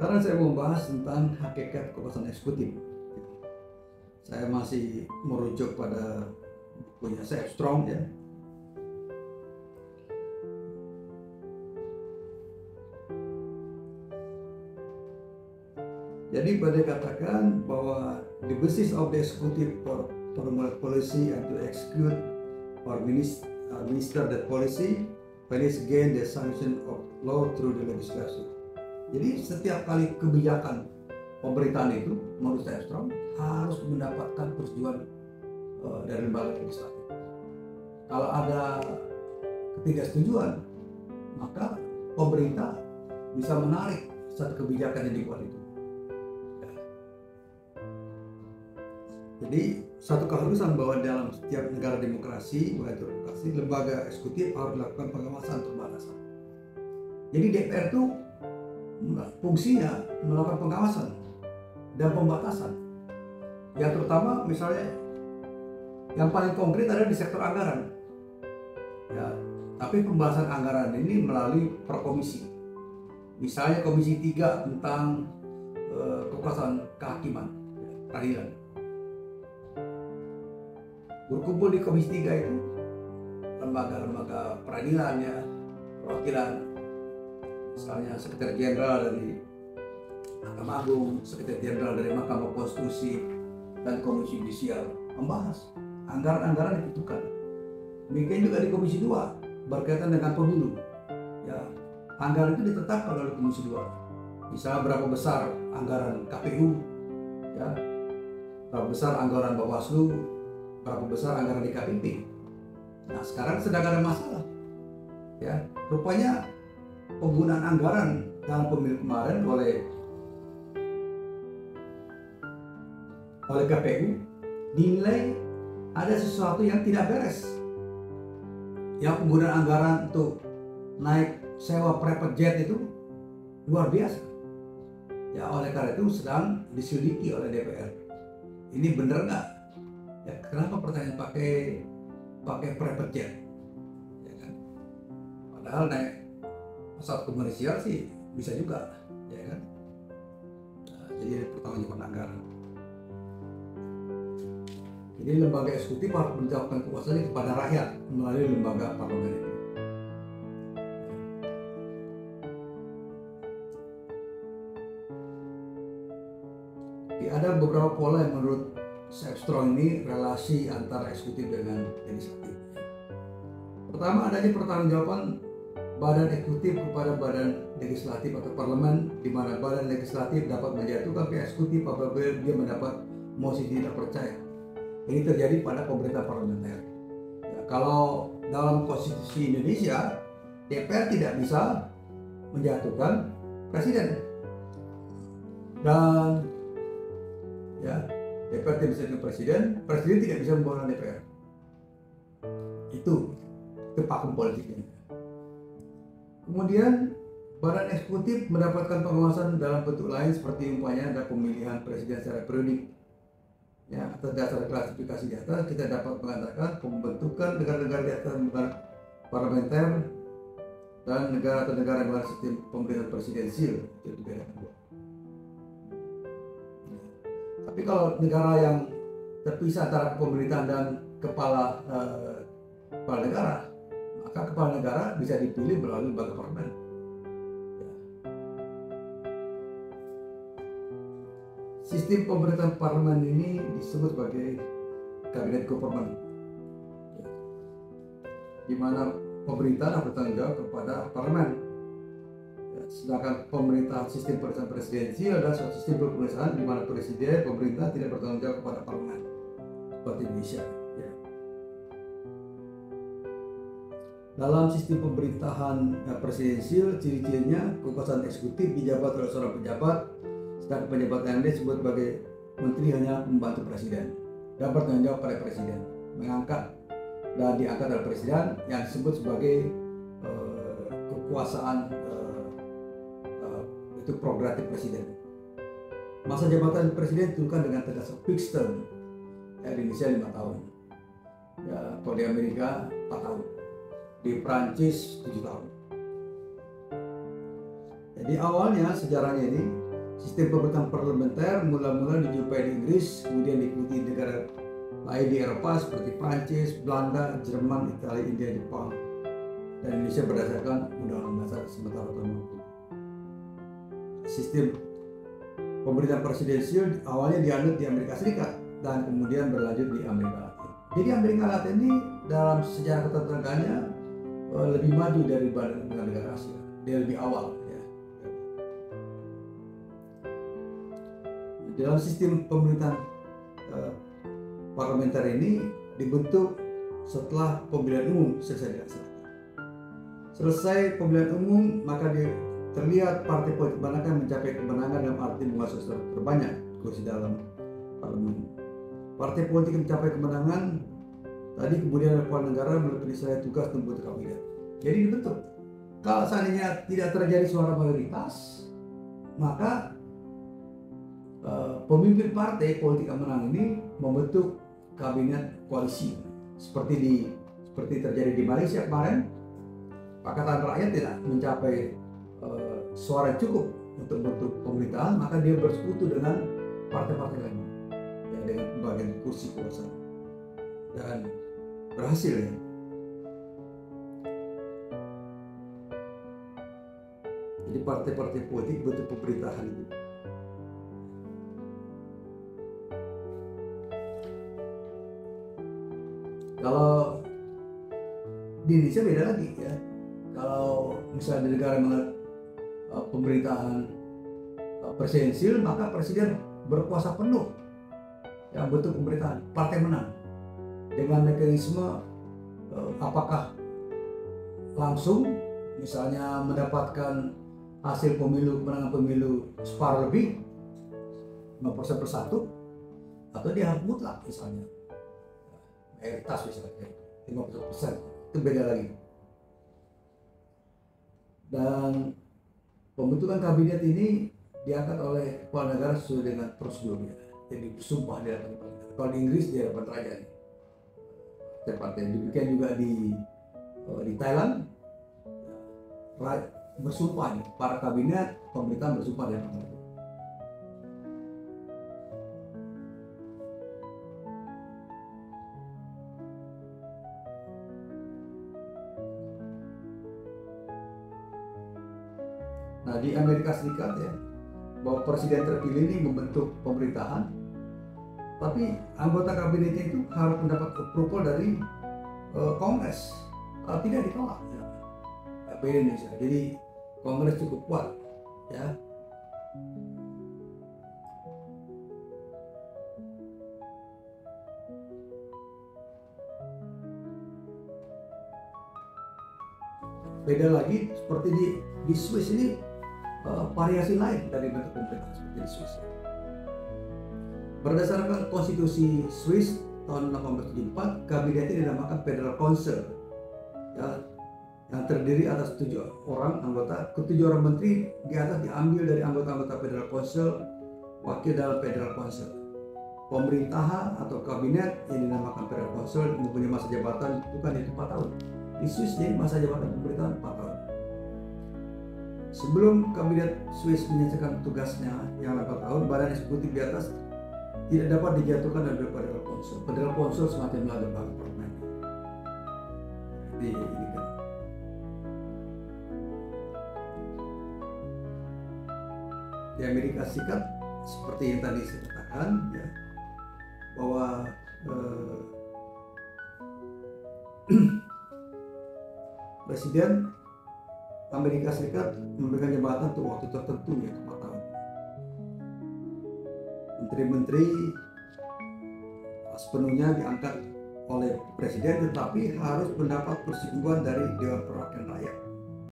Sekarang saya mau bahas tentang hakikat kekuasaan eksekutif. Saya masih merujuk pada bukunya C.F. Strong ya. Jadi pada katakan bahwa the basis of the executive for formulate policy and to execute or administer that policy when it's gain the sanction of law through the legislation. Jadi setiap kali kebijakan pemerintahan itu menurut C.F. Strong harus mendapatkan persetujuan dari lembaga legislatif. Kalau ada ketidaksetujuan, maka pemerintah bisa menarik satu kebijakan yang dibuat itu. Jadi satu keharusan bahwa dalam setiap negara demokrasi, lembaga eksekutif harus melakukan pengawasan perbatasan. Jadi DPR itu fungsinya melakukan pengawasan dan pembatasan. Ya terutama misalnya yang paling konkret ada di sektor anggaran. Ya, tapi pembahasan anggaran ini melalui perkomisi. Misalnya Komisi 3 tentang kekuasaan kehakiman, peradilan. Berkumpul di Komisi 3 itu lembaga-lembaga peradilan ya, perwakilan, misalnya Sekretariat Jenderal dari Mahkamah Agung, Sekretariat Jenderal dari Mahkamah Konstitusi, dan Komisi Yudisial membahas anggaran-anggaran dibutuhkan. Demikian juga di Komisi 2 berkaitan dengan pemilu. Ya, anggaran itu ditetapkan oleh Komisi 2. Misalnya berapa besar anggaran KPU, ya, berapa besar anggaran Bawaslu, berapa besar anggaran DKPP. Nah sekarang sedang ada masalah. Ya, rupanya penggunaan anggaran dalam pemilu kemarin oleh KPU dinilai ada sesuatu yang tidak beres. Yang penggunaan anggaran untuk naik sewa private jet itu luar biasa. Ya oleh karena itu sedang diselidiki oleh DPR. Ini benar nggak? Ya, kenapa pertanyaan pakai private jet? Ya kan? Padahal naik pesawat komersial sih bisa juga, ya kan? Nah, jadi pertanyaannya anggaran. Jadi lembaga eksekutif harus menjawabkan kuasanya kepada rakyat melalui lembaga parlemen itu. Ada beberapa pola yang menurut C.F. Strong ini relasi antara eksekutif dengan legislatif. Pertama, adanya pertanggungjawaban badan eksekutif kepada badan legislatif atau parlemen, di mana badan legislatif dapat menjatuhkan pihak eksekutif apabila dia mendapat mosi tidak percaya. Ini terjadi pada pemerintah parlementer. Ya, kalau dalam konstitusi Indonesia, DPR tidak bisa menjatuhkan presiden. Dan ya, DPR tidak bisa menjatuhkan presiden tidak bisa membawa DPR. Itu pakem politiknya. Kemudian badan eksekutif mendapatkan pengawasan dalam bentuk lain seperti umpamanya ada pemilihan presiden secara periodik. Ya, atas dasar klasifikasi di atas kita dapat mengatakan pembentukan negara-negara di atas negara parlementer dan negara atau negara dengan sistem pemerintahan presidensial itu dibedakan dua. Tapi kalau negara yang terpisah antara pemerintahan dan kepala negara, maka kepala negara bisa dipilih melalui lembaga parlemen. Sistem pemerintahan parlemen ini disebut sebagai kabinet government, di mana pemerintahan bertanggung jawab kepada parlemen. Sedangkan pemerintahan sistem pemerintahan presidensial adalah suatu sistem pemerintahan di mana presiden, pemerintah tidak bertanggung jawab kepada parlemen, seperti Indonesia. Ya. Dalam sistem pemerintahan presidensial, ciri-cirinya kekuasaan eksekutif dijabat oleh seorang pejabat, sedangkan pejabat yang disebut sebagai menteri hanya membantu presiden dan bertanggung jawab pada presiden, mengangkat dan diangkat oleh presiden yang disebut sebagai kekuasaan itu prerogatif presiden. Masa jabatan presiden ditentukan dengan tegas fixed term. Ya, di Indonesia 5 tahun. Ya, kalau di Amerika 4 tahun. Di Prancis 7 tahun. Jadi awalnya sejarahnya ini Sistem pemerintahan parlementer mula-mula dijumpai di Inggris, kemudian diikuti negara lain di Eropa seperti Prancis, Belanda, Jerman, Italia, India, Jepang, dan Indonesia berdasarkan Undang-Undang Dasar sementara tahun 60. Sistem pemerintahan presidensial awalnya dianut di Amerika Serikat dan kemudian berlanjut di Amerika Latin. Jadi Amerika Latin ini dalam sejarah ketenagaannya lebih maju daripada negara Asia. Dia lebih awal. Ya. Dalam sistem pemerintahan parlementer ini dibentuk setelah pemilihan umum selesai dilaksanakan. Selesai pemilihan umum, maka terlihat partai politik manakah mencapai kemenangan dalam arti menguasai terbanyak kursi dalam parlemen. Partai politik yang mencapai kemenangan tadi kemudian kepala negara melakukan tugas membentuk kabinet. Jadi dibentuk. Kalau seandainya tidak terjadi suara mayoritas, maka pemimpin partai politik yang menang ini membentuk kabinet koalisi seperti terjadi di Malaysia kemarin. Pakatan Rakyat tidak mencapai suara cukup untuk membentuk pemerintahan, maka dia bersekutu dengan partai-partai lain ya, dengan bagian kursi kekuasaan dan berhasil ya. Jadi partai-partai politik bentuk pemerintahan itu. Kalau di Indonesia beda lagi ya. Kalau misalnya di negara pemerintahan presidensial, maka presiden berkuasa penuh yang bentuk pemerintahan, partai menang dengan mekanisme apakah langsung misalnya mendapatkan hasil pemilu, kemenangan pemilu separuh lebih 5%+1, atau dia harus mutlak misalnya mayoritas misalnya 50%, itu beda lagi. Dan pembentukan kabinet ini diangkat oleh kepala negara sesuai dengan prosedurnya. Jadi bersumpah di hadapan kepala negara. Kalau di Inggris di hadapan raja nih. Partai. Demikian juga di Thailand bersumpah nih, para kabinet pemerintahan bersumpah di hadapan raja. Nah, di Amerika Serikat ya, bahwa presiden terpilih ini membentuk pemerintahan, tapi anggota kabinetnya itu harus mendapat approval dari Kongres. Kalau tidak ditolak ya. Beda Indonesia. Jadi Kongres cukup kuat ya. Beda lagi seperti di Swiss ini, variasi lain dari bentuk pemerintahan seperti di Swiss. Berdasarkan konstitusi Swiss tahun 1874, kabinet ini dinamakan Federal Council ya, yang terdiri atas 7 orang anggota. Ke-7 orang menteri di atas diambil dari anggota-anggota Federal Council, wakil dalam Federal Council. Pemerintahan atau kabinet yang dinamakan Federal Council mempunyai masa jabatan bukan itu 4 tahun. Di Swiss jadi masa jabatan pemerintahan 4 tahun. Sebelum kabinet Swiss menyelesaikan tugasnya yang 8 tahun, badan eksekutif di atas tidak dapat dijatuhkan dari Federal Council. Federal Council semacam lembaga parlemen. Ini kan. Di Amerika Serikat seperti yang tadi saya katakan ya, bahwa Presiden Amerika Serikat memberikan jabatan untuk waktu tertentu ya, 4 tahun. Menteri-menteri sepenuhnya diangkat oleh presiden, tetapi harus mendapat persetujuan dari Dewan Perwakilan Rakyat.